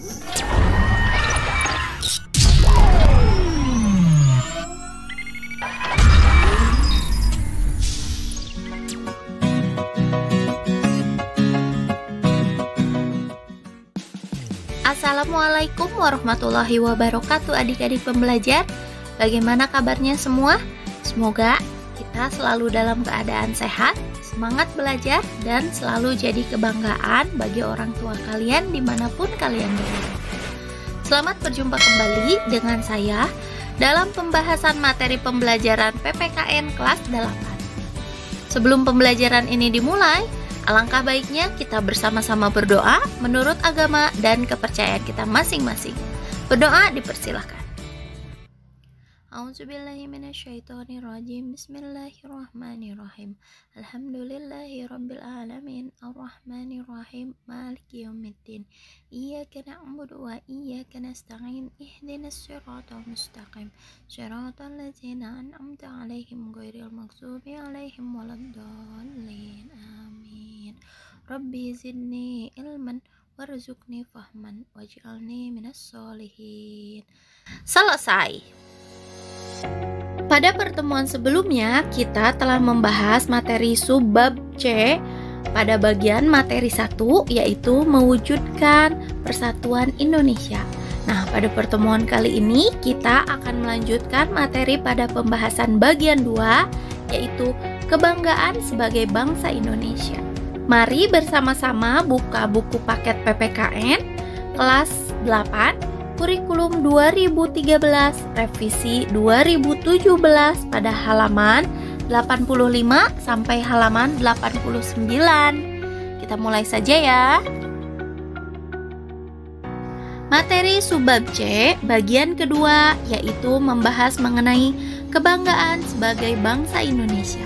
Assalamualaikum warahmatullahi wabarakatuh adik-adik pembelajar. Bagaimana kabarnya semua? Semoga kita selalu dalam keadaan sehat, semangat belajar, dan selalu jadi kebanggaan bagi orang tua kalian dimanapun kalian berada. Selamat berjumpa kembali dengan saya dalam pembahasan materi pembelajaran PPKN kelas 8. Sebelum pembelajaran ini dimulai, alangkah baiknya kita bersama-sama berdoa menurut agama dan kepercayaan kita masing-masing. Berdoa dipersilahkan. A'udzubillahi minasyaitonirrajim. Bismillahirrahmanirrahim. Alhamdulillahirabbil alamin. Arrahmanirrahim. Maliki yaumiddin. Iyyaka na'budu wa iyyaka nasta'in. Ihdinas siratal mustaqim. Siratal ladzina an'amta 'alaihim ghairil maghdubi 'alaihim waladdallin. Amin. Rabbi zidni ilman warzuqni fahman waj'alni minas sholihin. Selesai. Pada pertemuan sebelumnya, kita telah membahas materi subbab C pada bagian materi 1, yaitu mewujudkan persatuan Indonesia. Nah, pada pertemuan kali ini kita akan melanjutkan materi pada pembahasan bagian 2, yaitu kebanggaan sebagai bangsa Indonesia. Mari bersama-sama buka buku paket PPKN kelas 8 Kurikulum 2013 revisi 2017 pada halaman 85 sampai halaman 89. Kita mulai saja ya. Materi subbab C bagian kedua yaitu membahas mengenai kebanggaan sebagai bangsa Indonesia.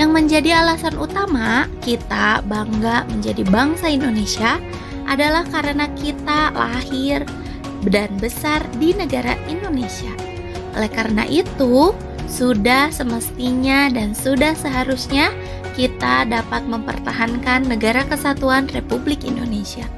Yang menjadi alasan utama kita bangga menjadi bangsa Indonesia adalah karena kita lahir dan besar di negara Indonesia. Oleh karena itu, sudah semestinya dan sudah seharusnya kita dapat mempertahankan negara kesatuan Republik Indonesia.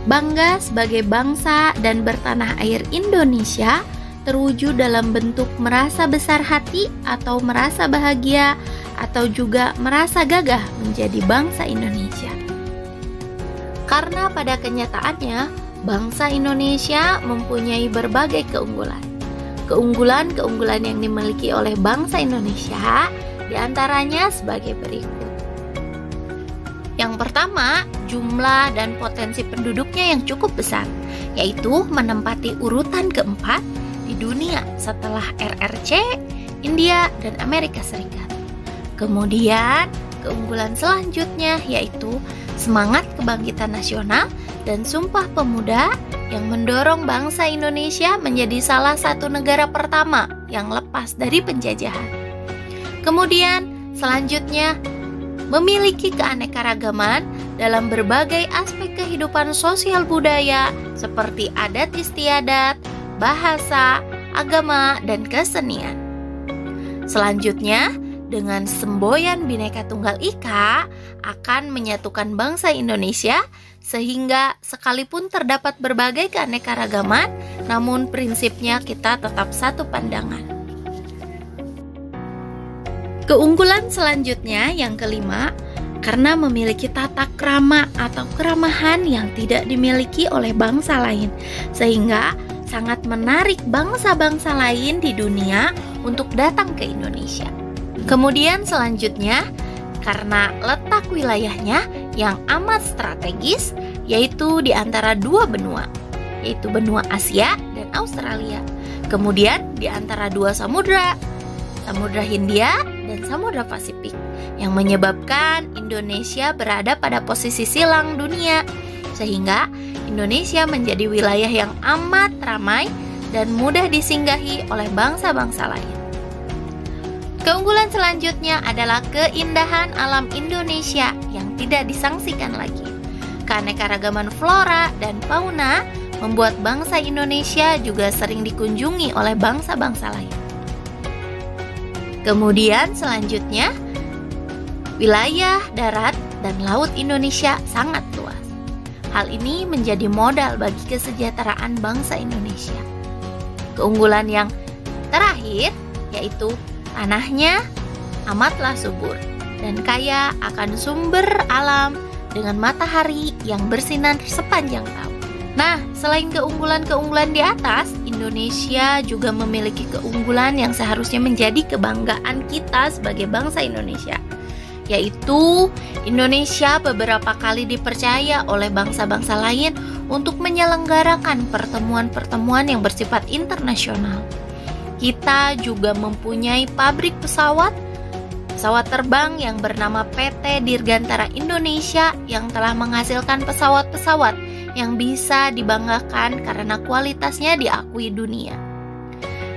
Bangga sebagai bangsa dan bertanah air Indonesia terwujud dalam bentuk merasa besar hati atau merasa bahagia atau juga merasa gagah menjadi bangsa Indonesia. Karena pada kenyataannya bangsa Indonesia mempunyai berbagai keunggulan. Keunggulan-keunggulan yang dimiliki oleh bangsa Indonesia diantaranya sebagai berikut. Yang pertama, jumlah dan potensi penduduknya yang cukup besar, yaitu menempati urutan keempat di dunia setelah RRC, India, dan Amerika Serikat. Kemudian, keunggulan selanjutnya yaitu semangat kebangkitan nasional dan Sumpah Pemuda yang mendorong bangsa Indonesia menjadi salah satu negara pertama yang lepas dari penjajahan. Kemudian, selanjutnya, memiliki keanekaragaman dalam berbagai aspek kehidupan sosial budaya seperti adat istiadat, bahasa, agama, dan kesenian. Selanjutnya, dengan semboyan Bhinneka Tunggal Ika akan menyatukan bangsa Indonesia sehingga sekalipun terdapat berbagai keanekaragaman, namun prinsipnya kita tetap satu pandangan. Keunggulan selanjutnya yang kelima, karena memiliki tata krama atau keramahan yang tidak dimiliki oleh bangsa lain, sehingga sangat menarik bangsa-bangsa lain di dunia untuk datang ke Indonesia. Kemudian selanjutnya, karena letak wilayahnya yang amat strategis, yaitu di antara dua benua, yaitu benua Asia dan Australia. Kemudian di antara dua samudra, Samudra Hindia dan Samudra Pasifik, yang menyebabkan Indonesia berada pada posisi silang dunia, sehingga Indonesia menjadi wilayah yang amat ramai dan mudah disinggahi oleh bangsa-bangsa lain. Keunggulan selanjutnya adalah keindahan alam Indonesia yang tidak disangsikan lagi. Keanekaragaman flora dan fauna membuat bangsa Indonesia juga sering dikunjungi oleh bangsa-bangsa lain. Kemudian selanjutnya, wilayah darat dan laut Indonesia sangat luas. Hal ini menjadi modal bagi kesejahteraan bangsa Indonesia. Keunggulan yang terakhir yaitu tanahnya amatlah subur dan kaya akan sumber alam dengan matahari yang bersinar sepanjang tahun. Nah, selain keunggulan-keunggulan di atas, Indonesia juga memiliki keunggulan yang seharusnya menjadi kebanggaan kita sebagai bangsa Indonesia, yaitu Indonesia beberapa kali dipercaya oleh bangsa-bangsa lain untuk menyelenggarakan pertemuan-pertemuan yang bersifat internasional. Kita juga mempunyai pabrik pesawat terbang yang bernama PT Dirgantara Indonesia yang telah menghasilkan pesawat-pesawat yang bisa dibanggakan karena kualitasnya diakui dunia.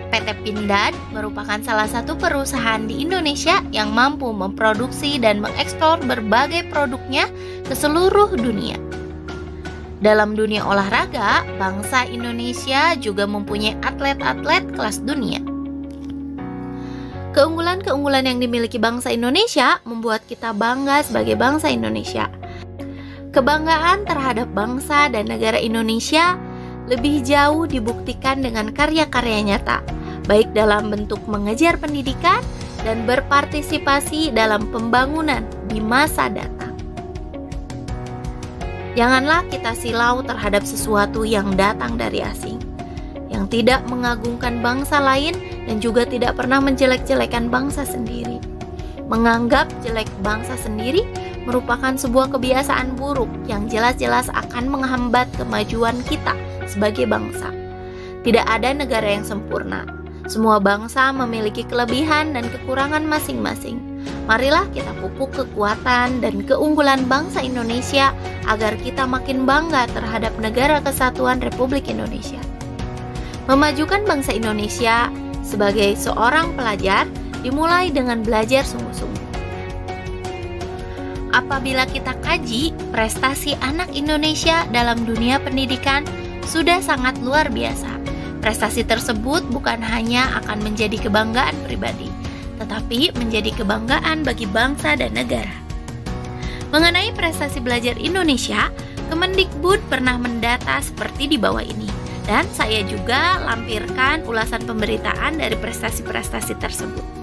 PT Pindad merupakan salah satu perusahaan di Indonesia yang mampu memproduksi dan mengekspor berbagai produknya ke seluruh dunia. Dalam dunia olahraga, bangsa Indonesia juga mempunyai atlet-atlet kelas dunia. Keunggulan-keunggulan yang dimiliki bangsa Indonesia membuat kita bangga sebagai bangsa Indonesia. Kebanggaan terhadap bangsa dan negara Indonesia lebih jauh dibuktikan dengan karya-karya nyata, baik dalam bentuk mengejar pendidikan dan berpartisipasi dalam pembangunan di masa datang. Janganlah kita silau terhadap sesuatu yang datang dari asing, yang tidak mengagungkan bangsa lain dan juga tidak pernah menjelek-jelekan bangsa sendiri. Menganggap jelek bangsa sendiri merupakan sebuah kebiasaan buruk yang jelas-jelas akan menghambat kemajuan kita sebagai bangsa. Tidak ada negara yang sempurna. Semua bangsa memiliki kelebihan dan kekurangan masing-masing. Marilah kita pupuk kekuatan dan keunggulan bangsa Indonesia agar kita makin bangga terhadap Negara Kesatuan Republik Indonesia. Memajukan bangsa Indonesia sebagai seorang pelajar dimulai dengan belajar sungguh-sungguh. Apabila kita kaji, prestasi anak Indonesia dalam dunia pendidikan sudah sangat luar biasa. Prestasi tersebut bukan hanya akan menjadi kebanggaan pribadi, tetapi menjadi kebanggaan bagi bangsa dan negara. Mengenai prestasi belajar Indonesia, Kemendikbud pernah mendata seperti di bawah ini, dan saya juga lampirkan ulasan pemberitaan dari prestasi-prestasi tersebut.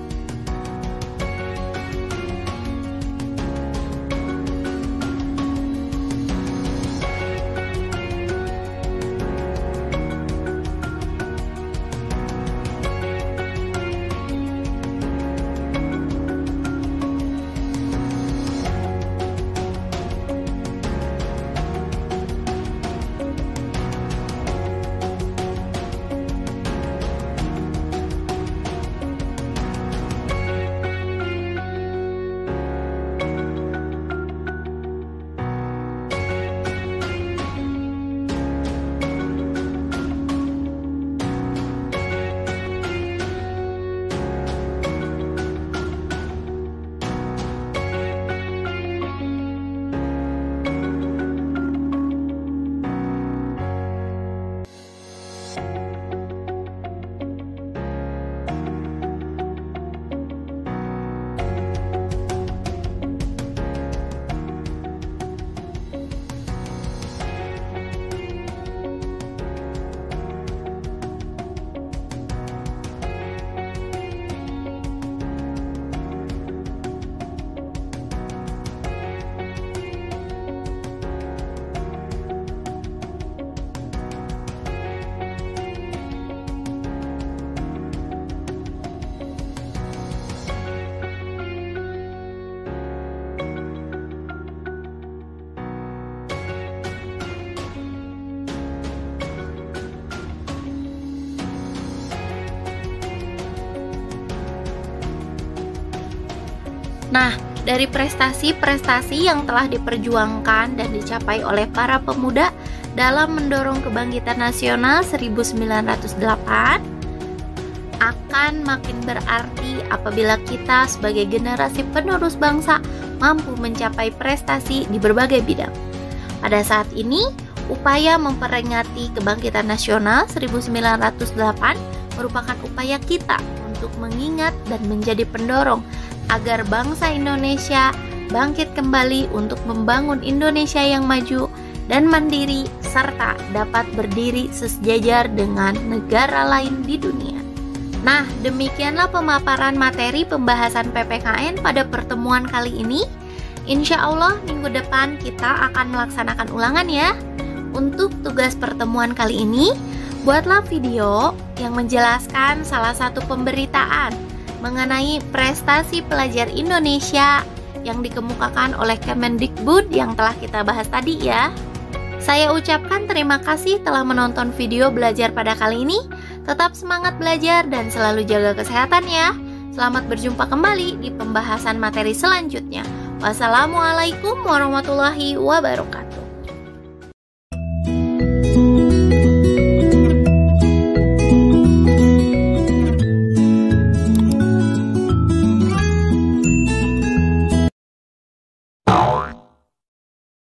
Nah, dari prestasi-prestasi yang telah diperjuangkan dan dicapai oleh para pemuda dalam mendorong kebangkitan nasional 1908 akan makin berarti apabila kita sebagai generasi penerus bangsa mampu mencapai prestasi di berbagai bidang. Pada saat ini, upaya memperingati kebangkitan nasional 1908 merupakan upaya kita untuk mengingat dan menjadi pendorong agar bangsa Indonesia bangkit kembali untuk membangun Indonesia yang maju dan mandiri, serta dapat berdiri sejajar dengan negara lain di dunia. Nah, demikianlah pemaparan materi pembahasan PPKN pada pertemuan kali ini. Insya Allah minggu depan kita akan melaksanakan ulangan ya. Untuk tugas pertemuan kali ini, buatlah video yang menjelaskan salah satu pemberitaan mengenai prestasi pelajar Indonesia yang dikemukakan oleh Kemendikbud yang telah kita bahas tadi ya. Saya ucapkan terima kasih telah menonton video belajar pada kali ini. Tetap semangat belajar dan selalu jaga kesehatan ya. Selamat berjumpa kembali di pembahasan materi selanjutnya. Wassalamualaikum warahmatullahi wabarakatuh.